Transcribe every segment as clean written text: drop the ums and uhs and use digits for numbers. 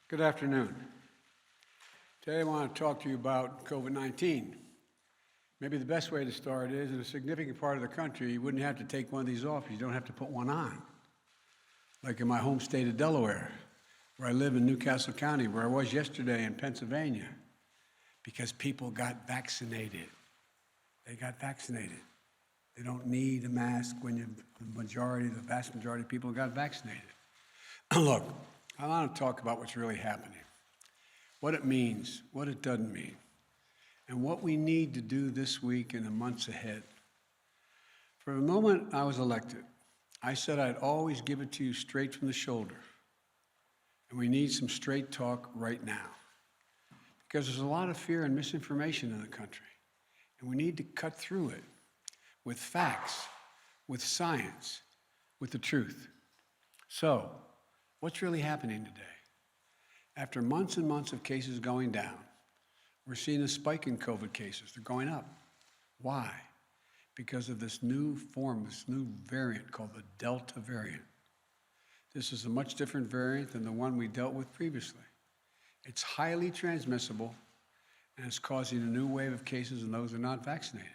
Good afternoon. Today I want to talk to you about COVID-19. Maybe the best way to start is, in a significant part of the country, you wouldn't have to take one of these off. You don't have to put one on. Like in my home state of Delaware, where I live in Newcastle County, where I was yesterday in Pennsylvania, because people got vaccinated. They got vaccinated. They don't need a mask when the vast majority of people got vaccinated. Look, I want to talk about what's really happening, what it means, what it doesn't mean, and what we need to do this week and the months ahead. For the moment I was elected, I said I'd always give it to you straight from the shoulder. And we need some straight talk right now, because there's a lot of fear and misinformation in the country, and we need to cut through it with facts, with science, with the truth. So, what's really happening today? After months and months of cases going down, we're seeing a spike in COVID cases. They're going up. Why? Because of this new form, this new variant called the Delta variant. This is a much different variant than the one we dealt with previously. It's highly transmissible, and it's causing a new wave of cases in those who are not vaccinated.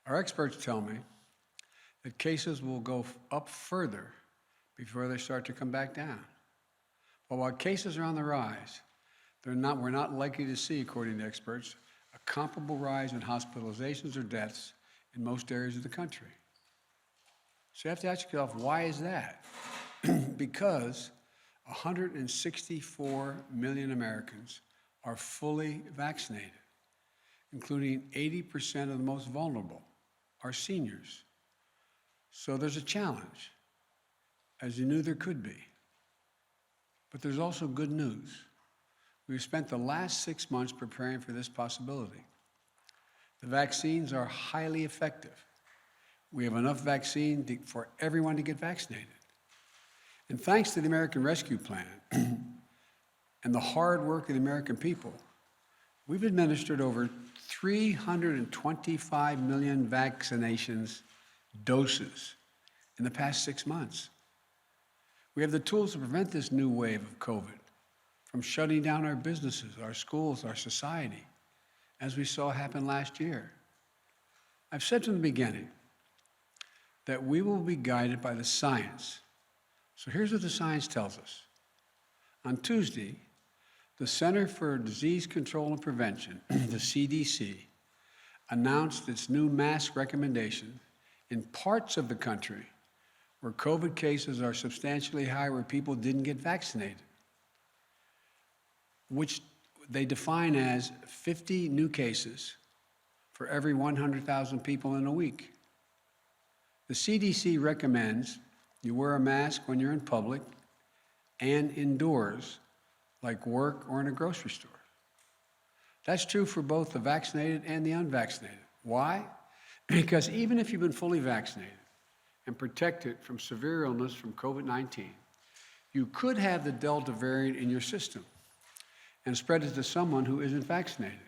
Our experts tell me that cases will go up further before they start to come back down. But while cases are on the rise, we're not likely to see, according to experts, a comparable rise in hospitalizations or deaths in most areas of the country. So you have to ask yourself, why is that? Because 164 million Americans are fully vaccinated, including 80% of the most vulnerable, our seniors. So there's a challenge, as you knew there could be. But there's also good news. We've spent the last 6 months preparing for this possibility. The vaccines are highly effective. We have enough vaccine for everyone to get vaccinated. And thanks to the American Rescue Plan and the hard work of the American people, we've administered over 325 million vaccinations doses in the past 6 months. We have the tools to prevent this new wave of COVID from shutting down our businesses, our schools, our society, as we saw happen last year. I've said from the beginning that we will be guided by the science. So here's what the science tells us. On Tuesday, the Center for Disease Control and Prevention, the CDC, announced its new mask recommendation in parts of the country where COVID cases are substantially high, where people didn't get vaccinated, which they define as 50 new cases for every 100,000 people in a week. The CDC recommends you wear a mask when you're in public and indoors, like work or in a grocery store. That's true for both the vaccinated and the unvaccinated. Why? Because even if you've been fully vaccinated and protected from severe illness from COVID-19, you could have the Delta variant in your system and spread it to someone who isn't vaccinated.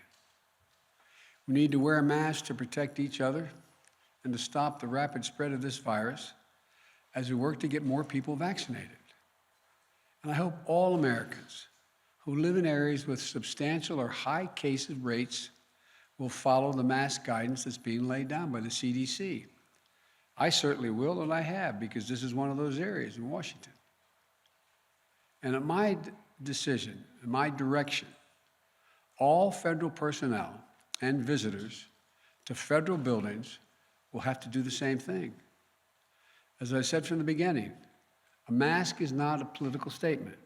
We need to wear a mask to protect each other and to stop the rapid spread of this virus as we work to get more people vaccinated. And I hope all Americans who live in areas with substantial or high case rates will follow the mask guidance that's being laid down by the CDC. I certainly will, and I have, because this is one of those areas in Washington. And at my decision, in my direction, all federal personnel and visitors to federal buildings will have to do the same thing. As I said from the beginning, a mask is not a political statement.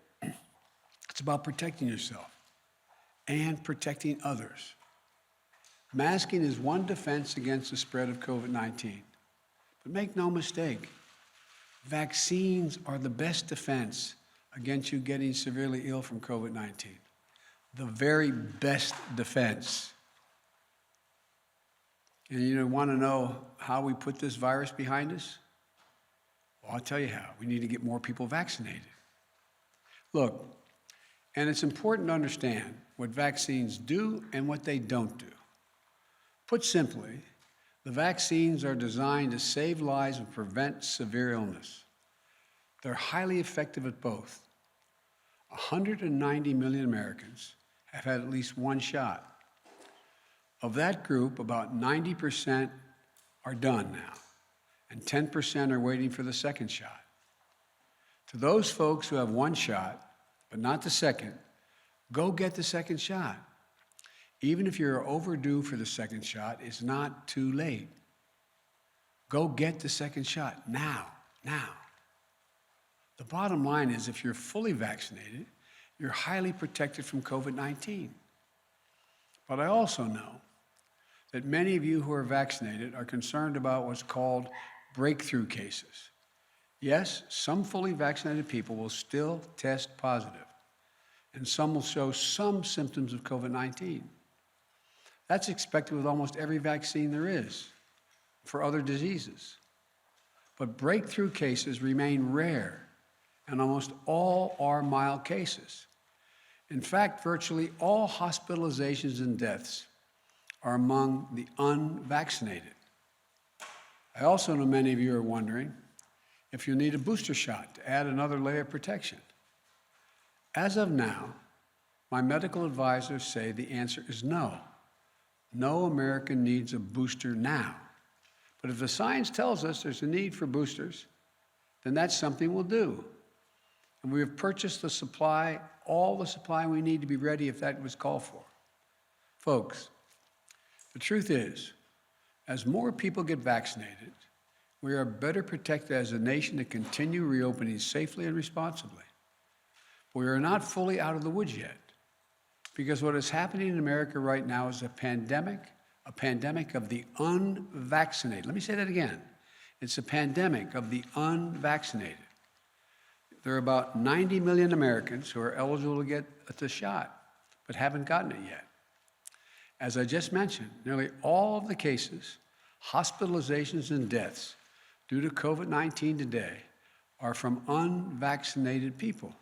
It's about protecting yourself and protecting others. Masking is one defense against the spread of COVID-19. But make no mistake, vaccines are the best defense against you getting severely ill from COVID-19. The very best defense. And you want to know how we put this virus behind us? Well, I'll tell you how. We need to get more people vaccinated. Look, and it's important to understand what vaccines do and what they don't do. Put simply, the vaccines are designed to save lives and prevent severe illness. They're highly effective at both. 190 million Americans have had at least one shot. Of that group, about 90% are done now, and 10% are waiting for the second shot. To those folks who have one shot, but not the second, go get the second shot. Even if you're overdue for the second shot, it's not too late. Go get the second shot now. The bottom line is if you're fully vaccinated, you're highly protected from COVID-19. But I also know that many of you who are vaccinated are concerned about what's called breakthrough cases. Yes, some fully vaccinated people will still test positive, and some will show some symptoms of COVID-19. That's expected with almost every vaccine there is for other diseases. But breakthrough cases remain rare, and almost all are mild cases. In fact, virtually all hospitalizations and deaths are among the unvaccinated. I also know many of you are wondering if you need a booster shot to add another layer of protection. As of now, my medical advisors say the answer is no. No American needs a booster now. But if the science tells us there's a need for boosters, then that's something we'll do. And we have purchased the supply, all the supply we need to be ready if that was called for. Folks, the truth is, as more people get vaccinated, we are better protected as a nation to continue reopening safely and responsibly. But we are not fully out of the woods yet, because what is happening in America right now is a pandemic of the unvaccinated. Let me say that again. It's a pandemic of the unvaccinated. There are about 90 million Americans who are eligible to get the shot, but haven't gotten it yet. As I just mentioned, nearly all of the cases, hospitalizations, and deaths due to COVID-19 today are from unvaccinated people.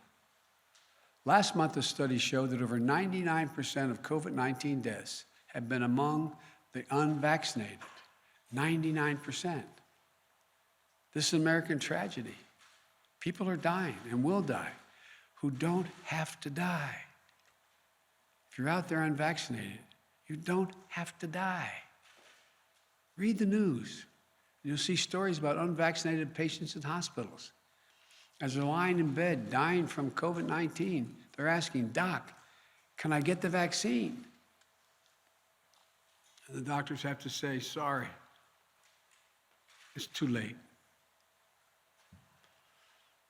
Last month, a study showed that over 99% of COVID-19 deaths have been among the unvaccinated. 99%. This is an American tragedy. People are dying and will die who don't have to die. If you're out there unvaccinated, you don't have to die. Read the news. You'll see stories about unvaccinated patients in hospitals. As they're lying in bed, dying from COVID-19, they're asking, "Doc, can I get the vaccine?" And the doctors have to say, "Sorry, it's too late."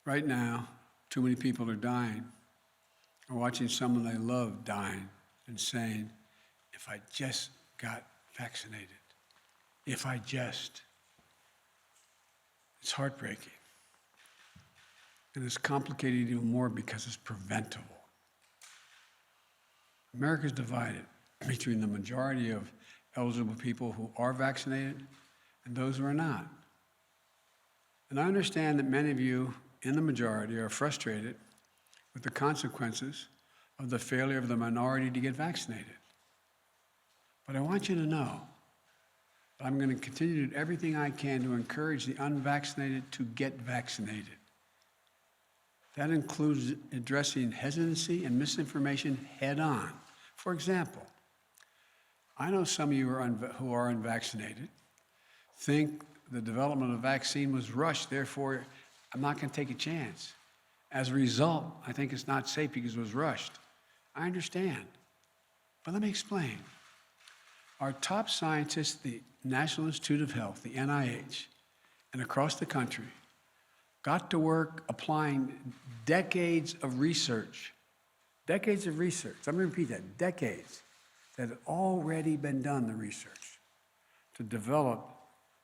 Right now, too many people are dying, or watching someone they love dying and saying, "If I just got vaccinated, if I just." It's heartbreaking. And it's complicated even more because it's preventable. America's divided between the majority of eligible people who are vaccinated and those who are not. And I understand that many of you in the majority are frustrated with the consequences of the failure of the minority to get vaccinated. But I want you to know that I'm going to continue to do everything I can to encourage the unvaccinated to get vaccinated. That includes addressing hesitancy and misinformation head on. For example, I know some of you who are unvaccinated think the development of a vaccine was rushed, therefore I'm not going to take a chance. As a result, I think it's not safe because it was rushed. I understand. But let me explain. Our top scientists, the National Institute of Health, the NIH, and across the country, got to work applying decades of research. Decades of research. I'm going to repeat that. Decades that had already been done, the research, to develop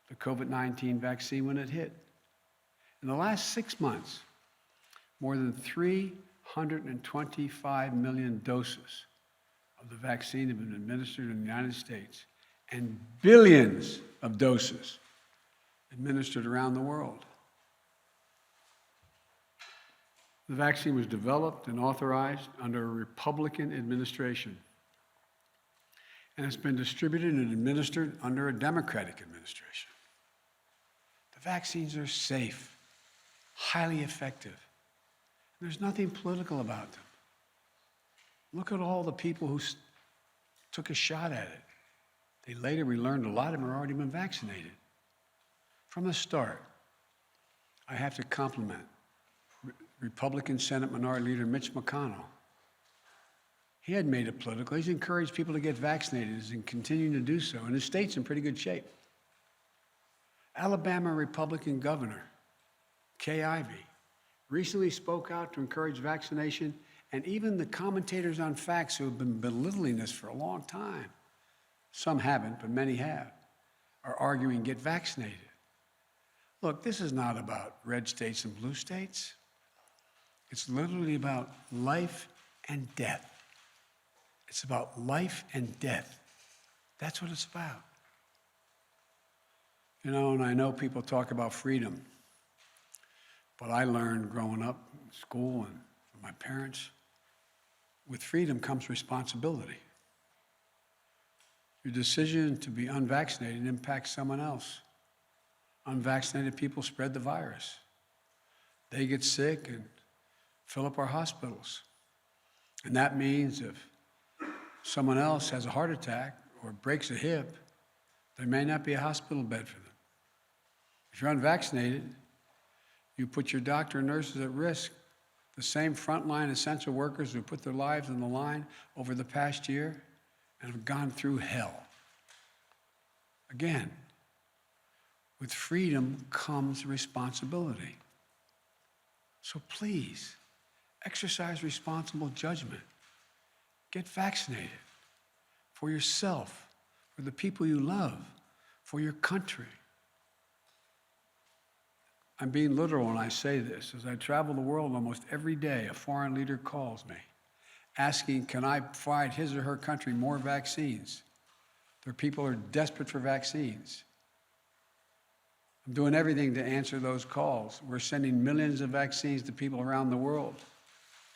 the COVID-19 vaccine when it hit. In the last 6 months, more than 325 million doses of the vaccine have been administered in the United States, and billions of doses administered around the world. The vaccine was developed and authorized under a Republican administration, and it's been distributed and administered under a Democratic administration. The vaccines are safe, highly effective. There's nothing political about them. Look at all the people who took a shot at it. We learned a lot of them had already been vaccinated. From the start, I have to compliment Republican Senate Minority Leader Mitch McConnell. He hadn't made it political. He's encouraged people to get vaccinated and continuing to do so. And his state's in pretty good shape. Alabama Republican Governor Kay Ivey recently spoke out to encourage vaccination, and even the commentators on facts who have been belittling this for a long time, some haven't, but many have, are arguing get vaccinated. Look, this is not about red states and blue states. It's literally about life and death. It's about life and death. That's what it's about. You know, and I know people talk about freedom, but I learned growing up in school and from my parents, with freedom comes responsibility. Your decision to be unvaccinated impacts someone else. Unvaccinated people spread the virus. They get sick and fill up our hospitals. And that means if someone else has a heart attack or breaks a hip, there may not be a hospital bed for them. If you're unvaccinated, you put your doctor and nurses at risk. The same frontline essential workers who put their lives on the line over the past year and have gone through hell. Again, with freedom comes responsibility. So please, exercise responsible judgment. Get vaccinated for yourself, for the people you love, for your country. I'm being literal when I say this. As I travel the world almost every day, a foreign leader calls me, asking, can I provide his or her country more vaccines? Their people are desperate for vaccines. I'm doing everything to answer those calls. We're sending millions of vaccines to people around the world.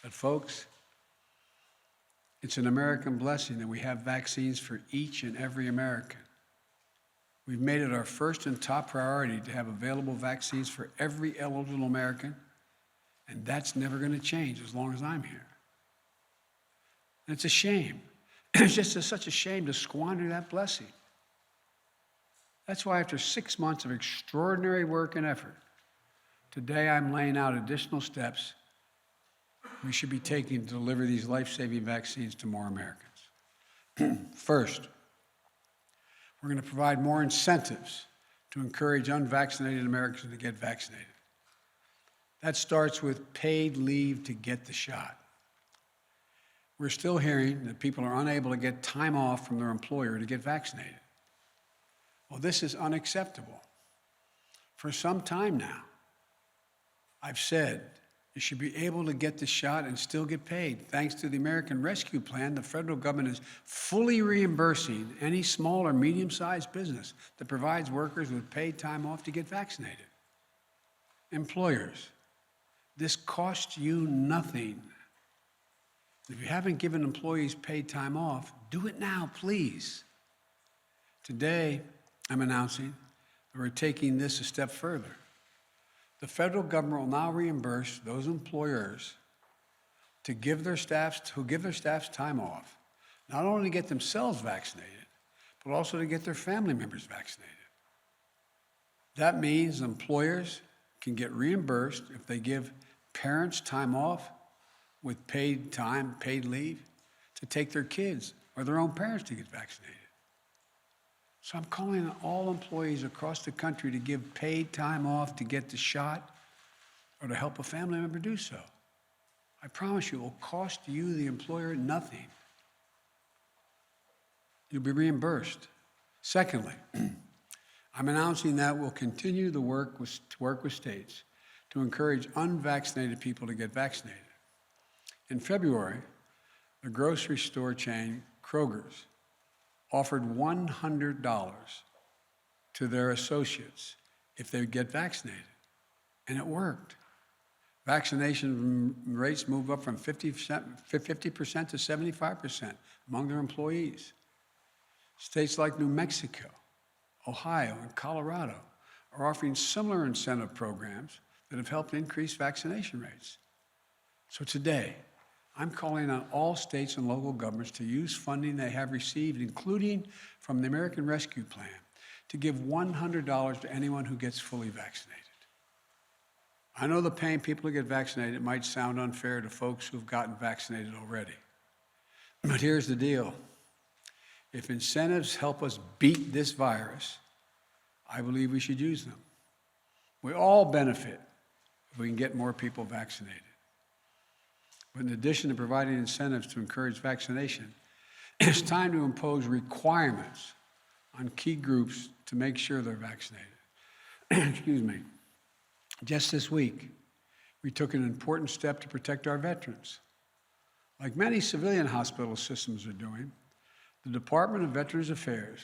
But folks, it's an American blessing that we have vaccines for each and every American. We've made it our first and top priority to have available vaccines for every eligible American, and that's never going to change as long as I'm here. And it's a shame. It's just such a shame to squander that blessing. That's why after 6 months of extraordinary work and effort, today I'm laying out additional steps we should be taking to deliver these life-saving vaccines to more Americans. First, we're going to provide more incentives to encourage unvaccinated Americans to get vaccinated. That starts with paid leave to get the shot. We're still hearing that people are unable to get time off from their employer to get vaccinated. Well, this is unacceptable. For some time now, I've said you should be able to get the shot and still get paid. Thanks to the American Rescue Plan, the federal government is fully reimbursing any small or medium-sized business that provides workers with paid time off to get vaccinated. Employers, this costs you nothing. If you haven't given employees paid time off, do it now, please. Today, I'm announcing that we're taking this a step further. The federal government will now reimburse those employers who give their staffs time off, not only to get themselves vaccinated, but also to get their family members vaccinated. That means employers can get reimbursed if they give parents time off with paid time, paid leave, to take their kids or their own parents to get vaccinated. So I'm calling on all employees across the country to give paid time off to get the shot or to help a family member do so. I promise you, it will cost you, the employer, nothing. You'll be reimbursed. Secondly, I'm announcing that we'll continue to work with states to encourage unvaccinated people to get vaccinated. In February, the grocery store chain Kroger's offered $100 to their associates if they would get vaccinated, and it worked. Vaccination rates moved up from 50% to 75% among their employees. States like New Mexico, Ohio, and Colorado are offering similar incentive programs that have helped increase vaccination rates. So today, I'm calling on all states and local governments to use funding they have received, including from the American Rescue Plan, to give $100 to anyone who gets fully vaccinated. I know the paying people to get vaccinated might sound unfair to folks who've gotten vaccinated already. But here's the deal. If incentives help us beat this virus, I believe we should use them. We all benefit if we can get more people vaccinated. But in addition to providing incentives to encourage vaccination, it's time to impose requirements on key groups to make sure they're vaccinated. Excuse me. Just this week, we took an important step to protect our veterans. Like many civilian hospital systems are doing, the Department of Veterans Affairs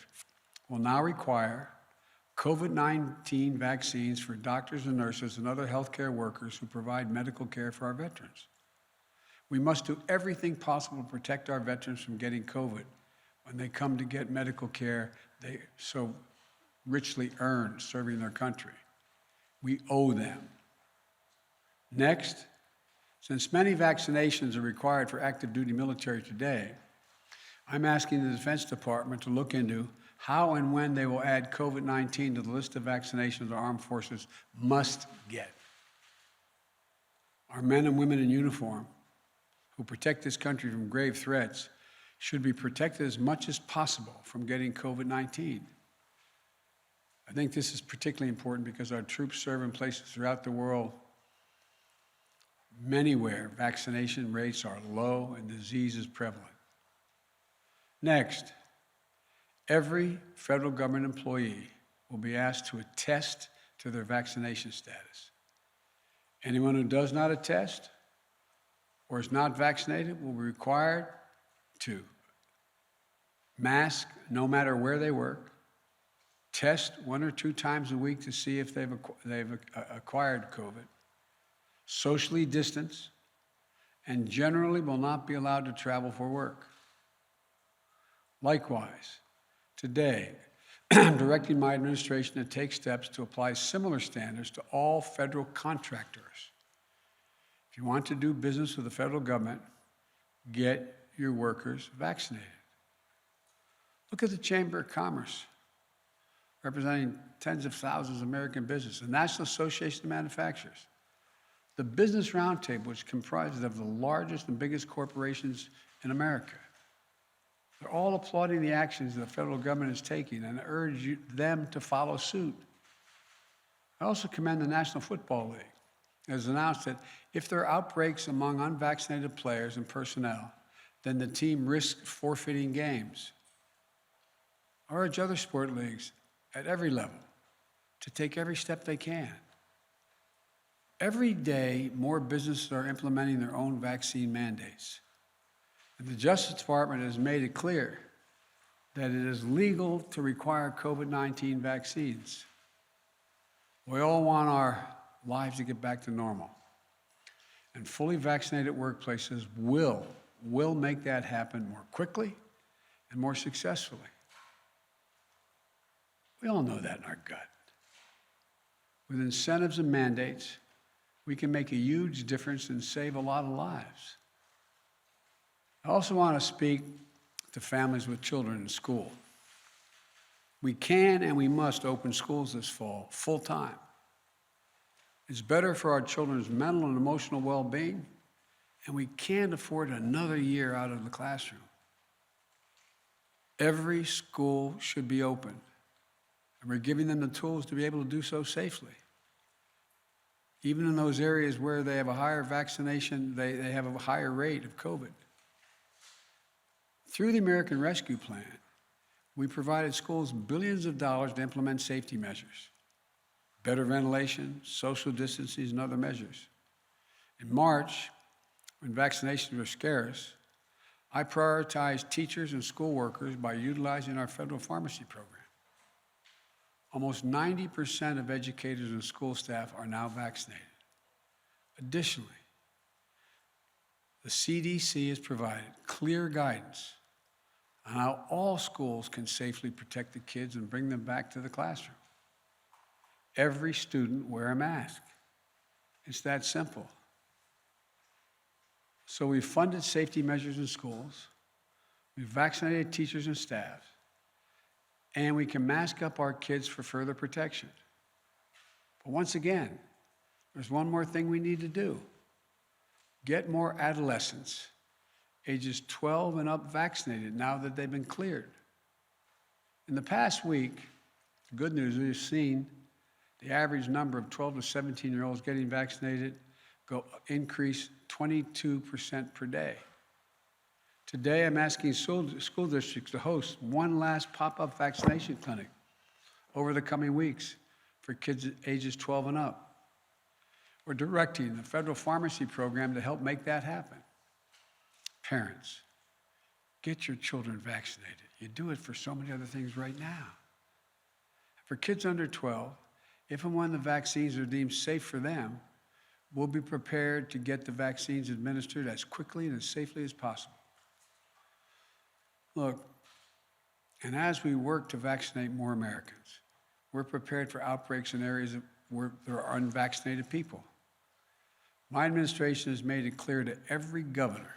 will now require COVID-19 vaccines for doctors and nurses and other healthcare workers who provide medical care for our veterans. We must do everything possible to protect our veterans from getting COVID when they come to get medical care they so richly earned serving their country. We owe them. Next, since many vaccinations are required for active duty military today, I'm asking the Defense Department to look into how and when they will add COVID-19 to the list of vaccinations our armed forces must get. Our men and women in uniform who protect this country from grave threats should be protected as much as possible from getting COVID-19. I think this is particularly important because our troops serve in places throughout the world, many where vaccination rates are low and disease is prevalent. Next, every federal government employee will be asked to attest to their vaccination status. Anyone who does not attest or is not vaccinated will be required to mask no matter where they work, test 1 or 2 times a week to see if they've acquired COVID, socially distance, and generally will not be allowed to travel for work. Likewise, today, I'm directing my administration to take steps to apply similar standards to all federal contractors. If you want to do business with the federal government, get your workers vaccinated. Look at the Chamber of Commerce, representing tens of thousands of American businesses, the National Association of Manufacturers, the Business Roundtable, which comprises of the largest and biggest corporations in America. They're all applauding the actions the federal government is taking and urge them to follow suit. I also commend the National Football League. It has announced that if there are outbreaks among unvaccinated players and personnel, then the team risks forfeiting games. I urge other sport leagues at every level to take every step they can. Every day, more businesses are implementing their own vaccine mandates. And the Justice Department has made it clear that it is legal to require COVID-19 vaccines. We all want our lives to get back to normal. And fully vaccinated workplaces will make that happen more quickly and more successfully. We all know that in our gut. With incentives and mandates, we can make a huge difference and save a lot of lives. I also want to speak to families with children in school. We can and we must open schools this fall, full time. It's better for our children's mental and emotional well-being, and we can't afford another year out of the classroom. Every school should be open, and we're giving them the tools to be able to do so safely. Even in those areas where they have a higher vaccination, they have a higher rate of COVID. Through the American Rescue Plan, we provided schools billions of dollars to implement safety measures, better ventilation, social distancing, and other measures. In March, when vaccinations were scarce, I prioritized teachers and school workers by utilizing our federal pharmacy program. Almost 90% of educators and school staff are now vaccinated. Additionally, the CDC has provided clear guidance on how all schools can safely protect the kids and bring them back to the classroom. Every student wear a mask. It's that simple. So we've funded safety measures in schools, we've vaccinated teachers and staff, and we can mask up our kids for further protection. But once again, there's one more thing we need to do. Get more adolescents ages 12 and up vaccinated now that they've been cleared. In the past week, the good news, we've seen the average number of 12 to 17-year-olds getting vaccinated increase 22% per day. Today, I'm asking school districts to host one last pop-up vaccination clinic over the coming weeks for kids ages 12 and up. We're directing the federal pharmacy program to help make that happen. Parents, get your children vaccinated. You do it for so many other things right now. For kids under 12, if and when the vaccines are deemed safe for them, we'll be prepared to get the vaccines administered as quickly and as safely as possible. Look, and as we work to vaccinate more Americans, we're prepared for outbreaks in areas where there are unvaccinated people. My administration has made it clear to every governor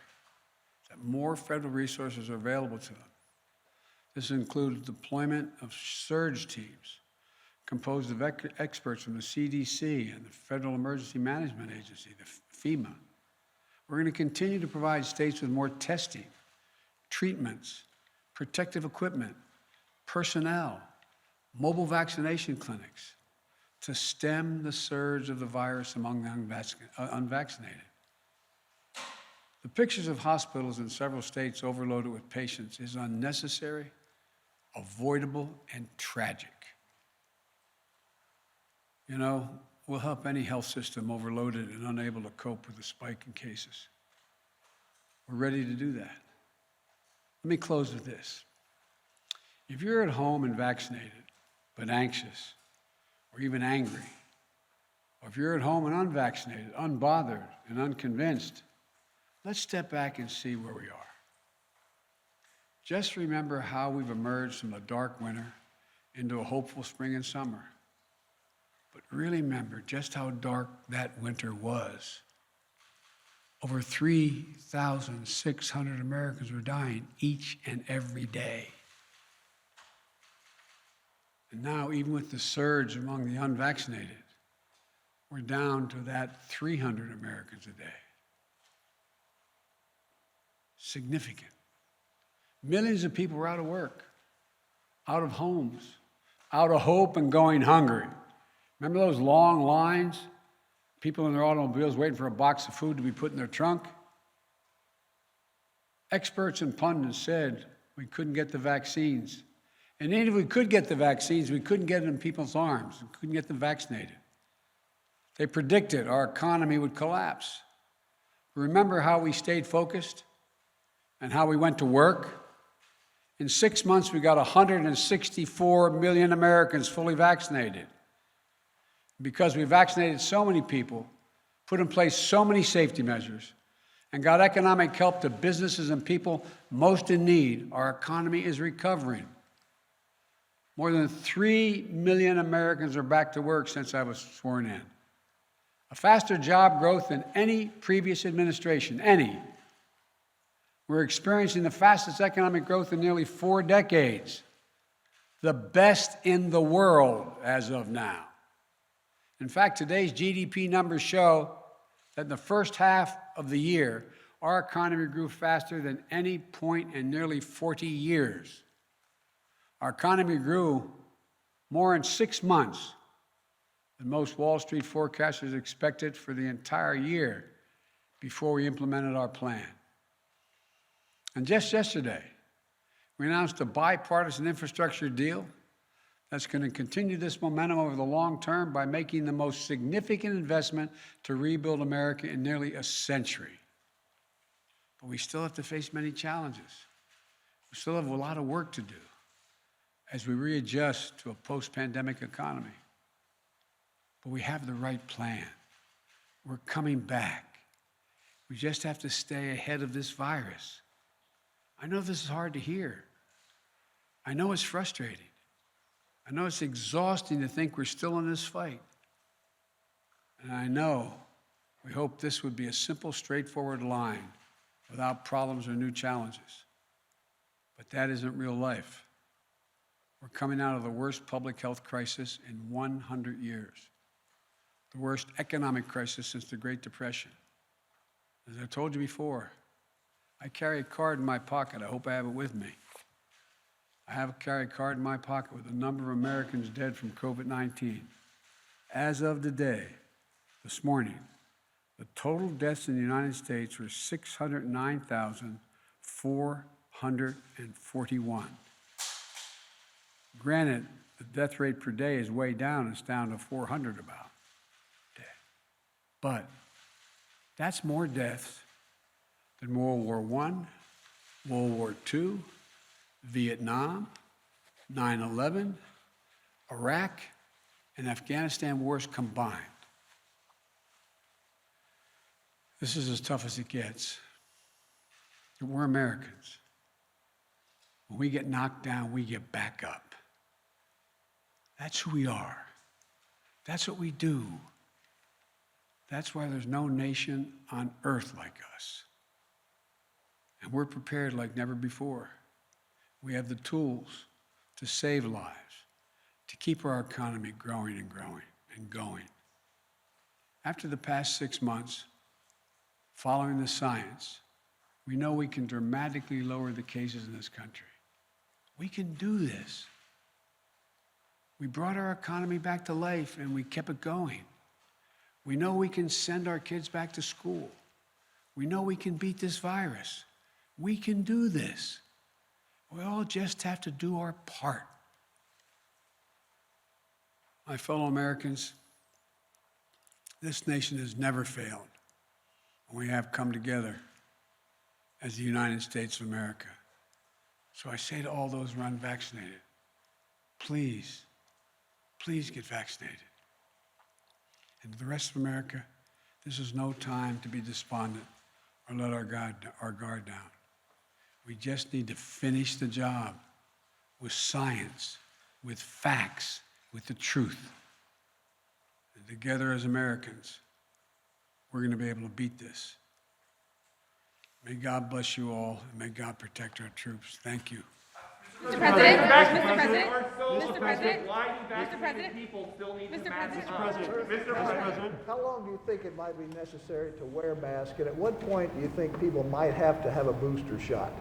that more federal resources are available to them. This includes deployment of surge teams composed of experts from the CDC and the Federal Emergency Management Agency, the FEMA. We're going to continue to provide states with more testing, treatments, protective equipment, personnel, mobile vaccination clinics to stem the surge of the virus among the unvaccinated. The pictures of hospitals in several states overloaded with patients is unnecessary, avoidable, and tragic. You know, we'll help any health system overloaded and unable to cope with the spike in cases. We're ready to do that. Let me close with this. If you're at home and vaccinated, but anxious, or even angry, or if you're at home and unvaccinated, unbothered, and unconvinced, let's step back and see where we are. Just remember how we've emerged from a dark winter into a hopeful spring and summer. But really remember just how dark that winter was. Over 3,600 Americans were dying each and every day. And now, even with the surge among the unvaccinated, we're down to that 300 Americans a day. Significant. Millions of people were out of work, out of homes, out of hope and going hungry. Remember those long lines? People in their automobiles waiting for a box of food to be put in their trunk? Experts and pundits said we couldn't get the vaccines. And even if we could get the vaccines, we couldn't get them in people's arms. We couldn't get them vaccinated. They predicted our economy would collapse. Remember how we stayed focused and how we went to work? In 6 months, we got 164 million Americans fully vaccinated. Because we vaccinated so many people, put in place so many safety measures, and got economic help to businesses and people most in need, our economy is recovering. More than 3 million Americans are back to work since I was sworn in. A faster job growth than any previous administration, any. We're experiencing the fastest economic growth in nearly 4 decades, the best in the world as of now. In fact, today's GDP numbers show that in the first half of the year, our economy grew faster than any point in nearly 40 years. Our economy grew more in 6 months than most Wall Street forecasters expected for the entire year before we implemented our plan. And just yesterday, we announced a bipartisan infrastructure deal that's going to continue this momentum over the long term by making the most significant investment to rebuild America in nearly a century. But we still have to face many challenges. We still have a lot of work to do as we readjust to a post-pandemic economy. But we have the right plan. We're coming back. We just have to stay ahead of this virus. I know this is hard to hear. I know it's frustrating. I know it's exhausting to think we're still in this fight. And I know we hope this would be a simple, straightforward line without problems or new challenges. But that isn't real life. We're coming out of the worst public health crisis in 100 years, the worst economic crisis since the Great Depression. As I told you before, I carry a card in my pocket. I hope I have it with me. Carry a card in my pocket with the number of Americans dead from COVID-19. As of today, this morning, the total deaths in the United States were 609,441. Granted, the death rate per day is way down. It's down to 400 about day. But that's more deaths than World War I, World War II, Vietnam, 9/11, Iraq, and Afghanistan wars combined. This is as tough as it gets. We're Americans. When we get knocked down, we get back up. That's who we are. That's what we do. That's why there's no nation on earth like us. And we're prepared like never before. We have the tools to save lives, to keep our economy growing and growing and going. After the past 6 months, following the science, we know we can dramatically lower the cases in this country. We can do this. We brought our economy back to life and we kept it going. We know we can send our kids back to school. We know we can beat this virus. We can do this. We all just have to do our part. My fellow Americans, this nation has never failed. We have come together as the United States of America. So I say to all those who are unvaccinated, please get vaccinated. And to the rest of America, this is no time to be despondent or let our guard down. We just need to finish the job with science, with facts, with the truth. And together as Americans, we're going to be able to beat this. May God bless you all, and may God protect our troops. Thank you. Mr. President, Mr. President, why do vaccinated people still need to mask up? Mr. President, how long do you think it might be necessary to wear a mask, and at what point do you think people might have to have a booster shot?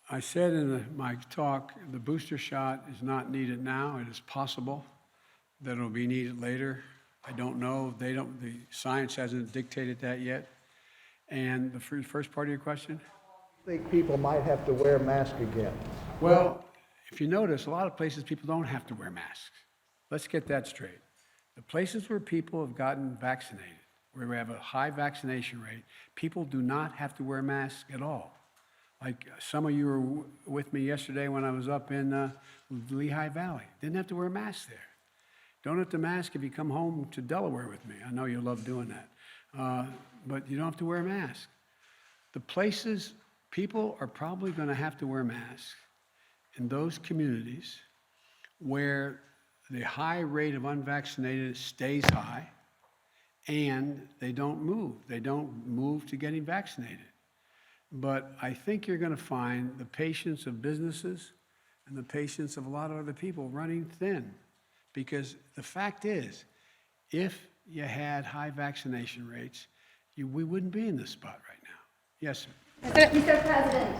I said in my talk, the booster shot is not needed now. It is possible that it'll be needed later. I don't know. The science hasn't dictated that yet. And the first part of your question? Do you think people might have to wear a mask again? Well, if you notice, a lot of places people don't have to wear masks. Let's get that straight. The places where people have gotten vaccinated, where we have a high vaccination rate, people do not have to wear masks at all. Like some of you were with me yesterday when I was up in Lehigh Valley. Didn't have to wear masks there. Don't have to mask if you come home to Delaware with me. I know you love doing that. But you don't have to wear a mask. The places people are probably going to have to wear masks in those communities where the high rate of unvaccinated stays high and they don't move. They don't move to getting vaccinated. But I think you're going to find the patience of businesses and the patience of a lot of other people running thin. Because the fact is, if you had high vaccination rates, we wouldn't be in this spot right now. Yes, sir. Mr. President.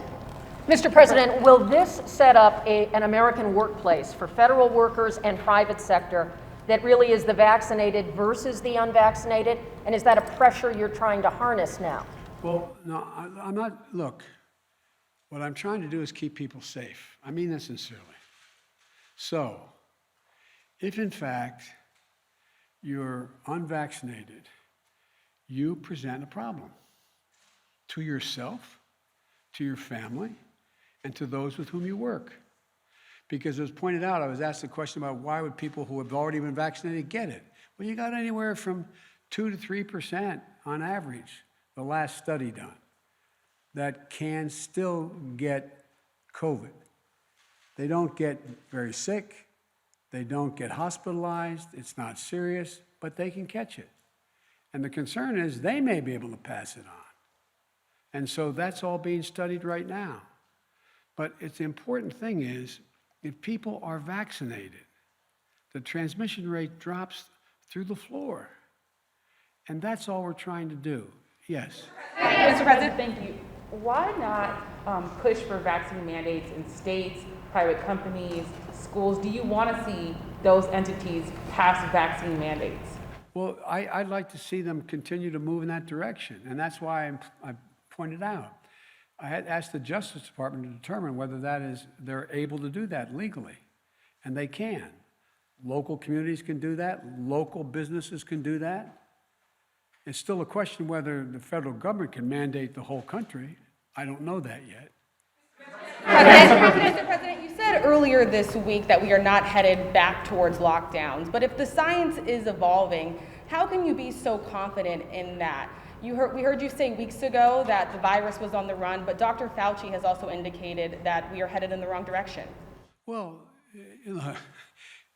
Mr. President, will this set up an American workplace for federal workers and private sector that really is the vaccinated versus the unvaccinated? And is that a pressure you're trying to harness now? Well, no, I'm not. Look, what I'm trying to do is keep people safe. I mean that sincerely. So, if in fact you're unvaccinated, you present a problem to yourself, to your family, and to those with whom you work. Because as pointed out, I was asked a question about why would people who have already been vaccinated get it? Well, you got anywhere from 2 to 3% on average, the last study done, that can still get COVID. They don't get very sick. They don't get hospitalized. It's not serious, but they can catch it. And the concern is they may be able to pass it on. And so that's all being studied right now. But the important thing is, if people are vaccinated, the transmission rate drops through the floor. And that's all we're trying to do. Yes. Mr. President? Thank you. Why not push for vaccine mandates in states, private companies, schools? Do you want to see those entities pass vaccine mandates? Well, I'd like to see them continue to move in that direction, and that's why I pointed out. I had asked the Justice Department to determine whether they're able to do that legally, and they can. Local communities can do that. Local businesses can do that. It's still a question whether the federal government can mandate the whole country. I don't know that yet. Mr. President, you said earlier this week that we are not headed back towards lockdowns, but if the science is evolving, how can you be so confident in that? We heard you say weeks ago that the virus was on the run, but Dr. Fauci has also indicated that we are headed in the wrong direction. Well, you know,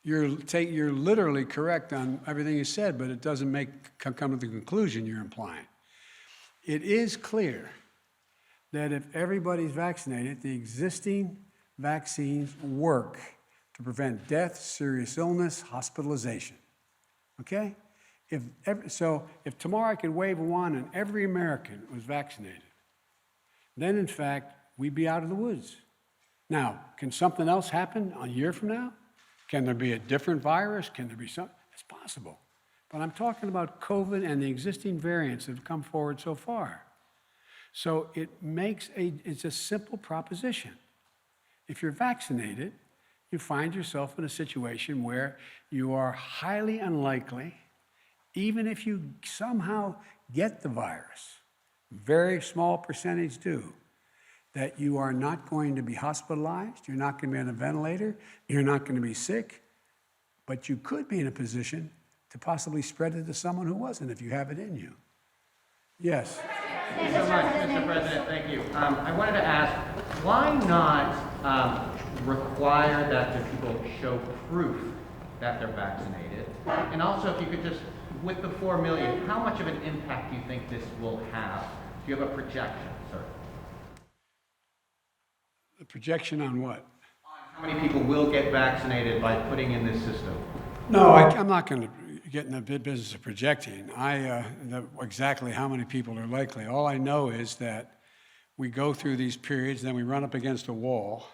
you're literally correct on everything you said, but it doesn't come to the conclusion you're implying. It is clear that if everybody's vaccinated, the existing vaccines work to prevent death, serious illness, hospitalization. Okay? If tomorrow I could wave a wand and every American was vaccinated, then in fact, we'd be out of the woods. Now, can something else happen a year from now? Can there be a different virus? Can there be something? It's possible. But I'm talking about COVID and the existing variants that have come forward so far. So it's a simple proposition. If you're vaccinated, you find yourself in a situation where you are highly unlikely, even if you somehow get the virus, very small percentage do, that you are not going to be hospitalized, you're not going to be on a ventilator, you're not going to be sick, but you could be in a position to possibly spread it to someone who wasn't if you have it in you. Yes. Thank you so much, Mr. President. Thank you. I wanted to ask, why not require that the people show proof that they're vaccinated? And also, if you could just, with the 4 million, how much of an impact do you think this will have? Do you have a projection, sir? A projection on what? How many people will get vaccinated by putting in this system? No, I'm not going to get in the business of projecting. Exactly how many people are likely. All I know is that we go through these periods, then we run up against a wall,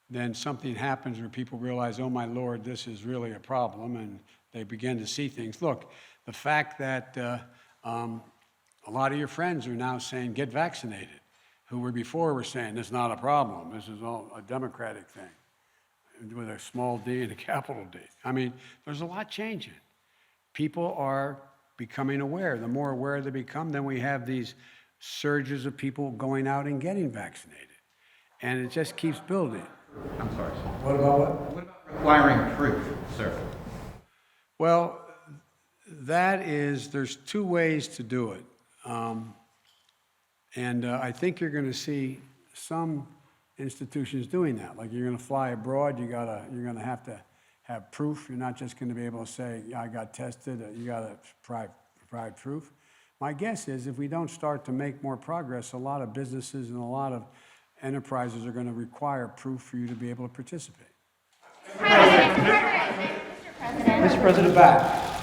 then something happens where people realize, oh my Lord, this is really a problem, and they begin to see things. Look, the fact that a lot of your friends are now saying, get vaccinated, who were before were saying, this is not a problem, this is all a Democratic thing, with a small d and a capital D. I mean, there's a lot changing. People are becoming aware. The more aware they become, then we have these surges of people going out and getting vaccinated. And it just keeps building. I'm sorry, sir. What about what? What about requiring proof, sir? Well, there's two ways to do it. I think you're going to see some institutions doing that. Like you're going to fly abroad, you're going to have to have proof. You're not just going to be able to say, yeah, I got tested. You got to provide proof. My guess is if we don't start to make more progress, a lot of businesses and a lot of enterprises are going to require proof for you to be able to participate. Mr. President, back.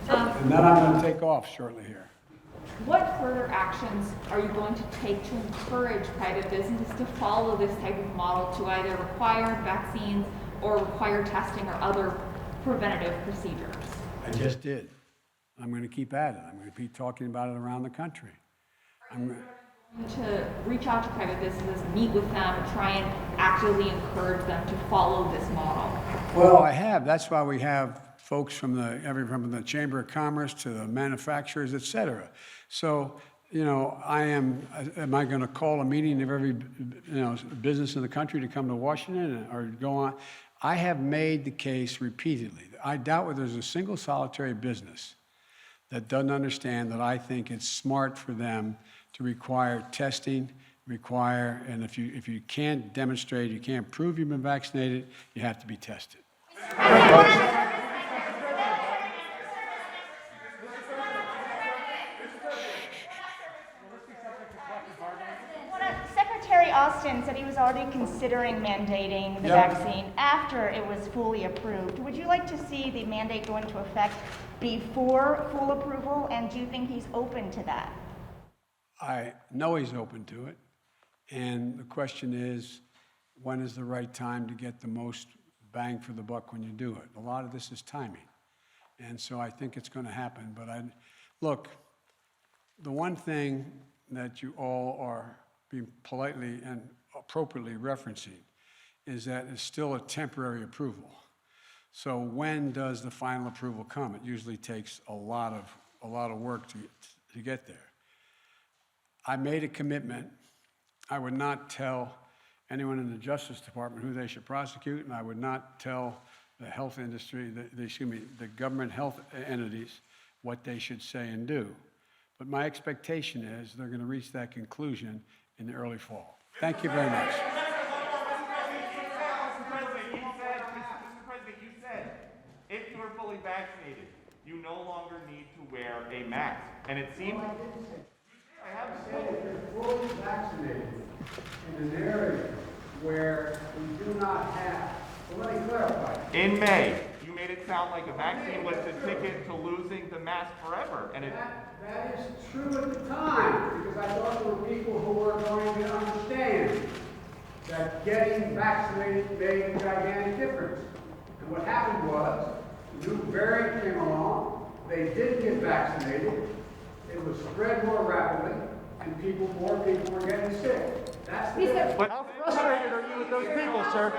And then I'm going to take off shortly here. What further actions are you going to take to encourage private businesses to follow this type of model to either require vaccines or require testing or other preventative procedures? I just did. I'm going to keep at it. I'm going to keep talking about it around the country. To reach out to private businesses, meet with them, try and actively encourage them to follow this model? Well, I have. That's why we have folks from the Chamber of Commerce to the manufacturers, et cetera. So, am I going to call a meeting of every, business in the country to come to Washington or go on? I have made the case repeatedly. I doubt whether there's a single solitary business that doesn't understand that I think it's smart for them to require testing, and if you can't demonstrate, you can't prove you've been vaccinated, you have to be tested. Austin said he was already considering mandating the Yep. vaccine after it was fully approved. Would you like to see the mandate go into effect before full approval, and do you think he's open to that? I know he's open to it, and the question is, when is the right time to get the most bang for the buck when you do it? A lot of this is timing, and so I think it's going to happen. But look, the one thing that you all are being politely and appropriately referencing is that it's still a temporary approval. So when does the final approval come? It usually takes a lot of work to get there. I made a commitment. I would not tell anyone in the Justice Department who they should prosecute, and I would not tell the health industry, the government health entities, what they should say and do. But my expectation is they're going to reach that conclusion in the early fall. Thank you very much. Mr. President, you said if you are fully vaccinated, you no longer need to wear a mask. And it seems... I have said If you're fully vaccinated in an area where we do not have, so let me clarify. in May, you made it sound like a vaccine was the ticket to losing the mask forever. And it... That is true at the time, because I thought there were people who were going to understand that getting vaccinated made a gigantic difference. And what happened was, the new variant came along, they didn't get vaccinated, it was spread more rapidly, and more people were getting sick. That's the difference. But how frustrated are you with those people, sir?